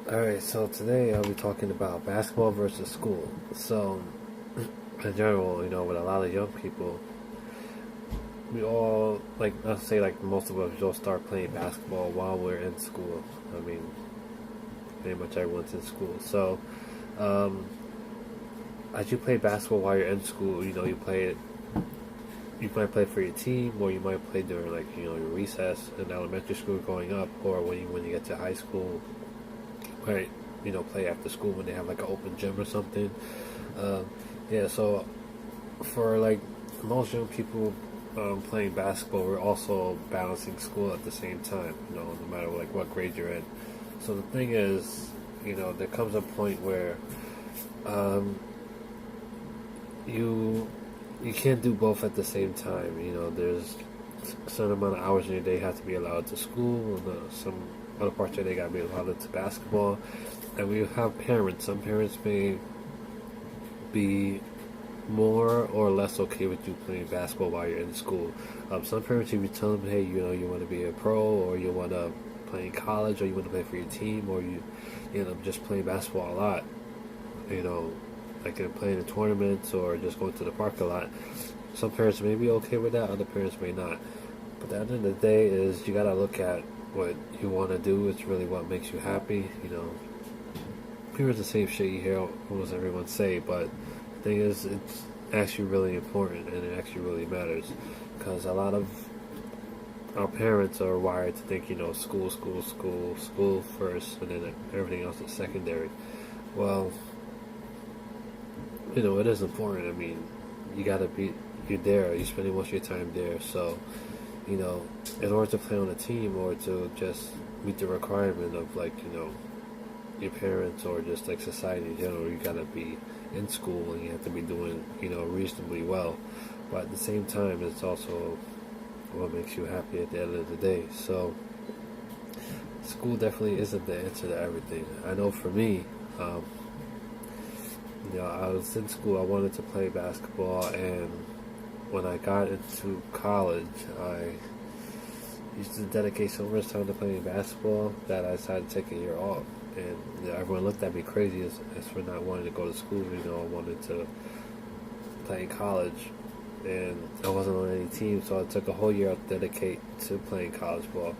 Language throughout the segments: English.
Alright, so today I'll be talking about basketball versus school. So, in general, with a lot of young people, we all, let's say, most of us will start playing basketball while we're in school. I mean, pretty much everyone's in school. So, um, as you play basketball while you're in school, you play it. You might play for your team, or you might play during, your recess in elementary school growing up, or when you get to high school, right? Play after school when they have like an open gym or something. Uh, yeah, so for most young people playing basketball, we're also balancing school at the same time. No matter what grade you're in. So the thing is, there comes a point where um, you you can't do both at the same time. There's a certain amount of hours in your day have to be allowed to school, and some other parts of your day got to be allowed to basketball. And we have parents. Some parents may be more or less okay with you playing basketball while you're in school. Some parents, if you tell them, hey, you want to be a pro, or you want to play in college, or you want to play for your team, or just playing basketball a lot, like playing in tournaments or just going to the park a lot. Some parents may be okay with that, other parents may not. But at the end of the day is you gotta look at what you want to do. It's really what makes you happy. Pretty much the same shit you hear almost everyone say, but the thing is, it's actually really important and it actually really matters because a lot of our parents are wired to think, school first, and then everything else is secondary. Well, it is important. I mean, you gotta be, you're there, you're spending most of your time there, so, in order to play on a team or to just meet the requirement of, your parents or just society in general, you gotta be in school and you have to be doing, reasonably well. But at the same time, it's also what makes you happy at the end of the day. So, school definitely isn't the answer to everything. I know for me, I was in school, I wanted to play basketball, and when I got into college, I used to dedicate so much time to playing basketball that I decided to take a year off. And everyone looked at me crazy as for not wanting to go to school. I wanted to play in college, and I wasn't on any team, so I took a whole year to dedicate to playing college ball.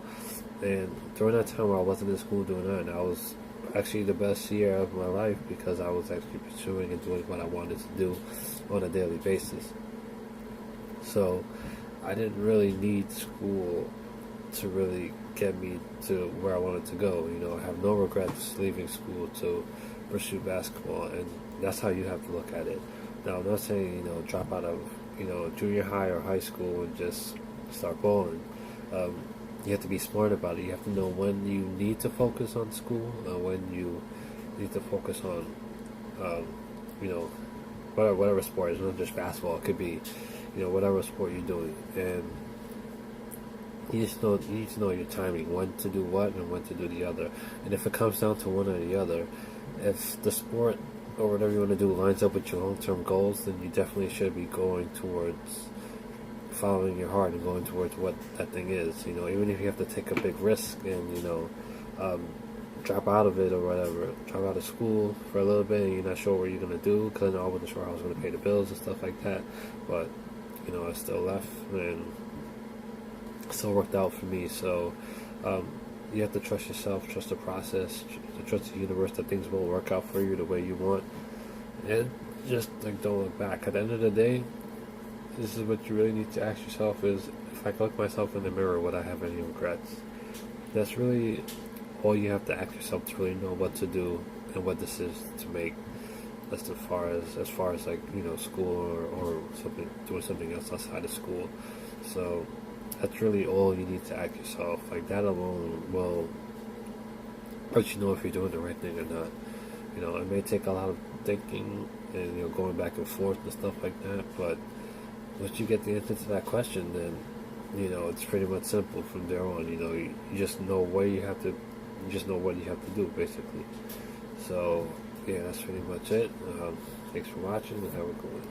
And during that time where I wasn't in school doing that, and I was actually the best year of my life because I was actually pursuing and doing what I wanted to do on a daily basis. So I didn't really need school to really get me to where I wanted to go. I have no regrets leaving school to pursue basketball, and that's how you have to look at it. Now, I'm not saying, drop out of, junior high or high school and just start balling. You have to be smart about it. You have to know when you need to focus on school, when you need to focus on, you know, whatever sport. It's not just basketball. It could be, whatever sport you're doing. And you need to know your timing, when to do what and when to do the other. And if it comes down to one or the other, if the sport or whatever you want to do lines up with your long-term goals, then you definitely should be going towards following your heart and going towards what that thing is. Even if you have to take a big risk and drop out of it or whatever, drop out of school for a little bit, and you're not sure what you're gonna do because I wasn't sure how I was gonna pay the bills and stuff like that. But I still left and it still worked out for me. So you have to trust yourself, trust the process, trust the universe that things will work out for you the way you want, and just don't look back. At the end of the day, this is what you really need to ask yourself: is if I look myself in the mirror, would I have any regrets? That's really all you have to ask yourself to really know what to do and what decisions to make. As far as school or something, doing something else outside of school. So that's really all you need to ask yourself. That alone will let you know if you're doing the right thing or not. It may take a lot of thinking and going back and forth and stuff like that, but once you get the answer to that question, then it's pretty much simple from there on. You just know where you have to, you just know what you have to do basically. So yeah, that's pretty much it. Thanks for watching and have a good one.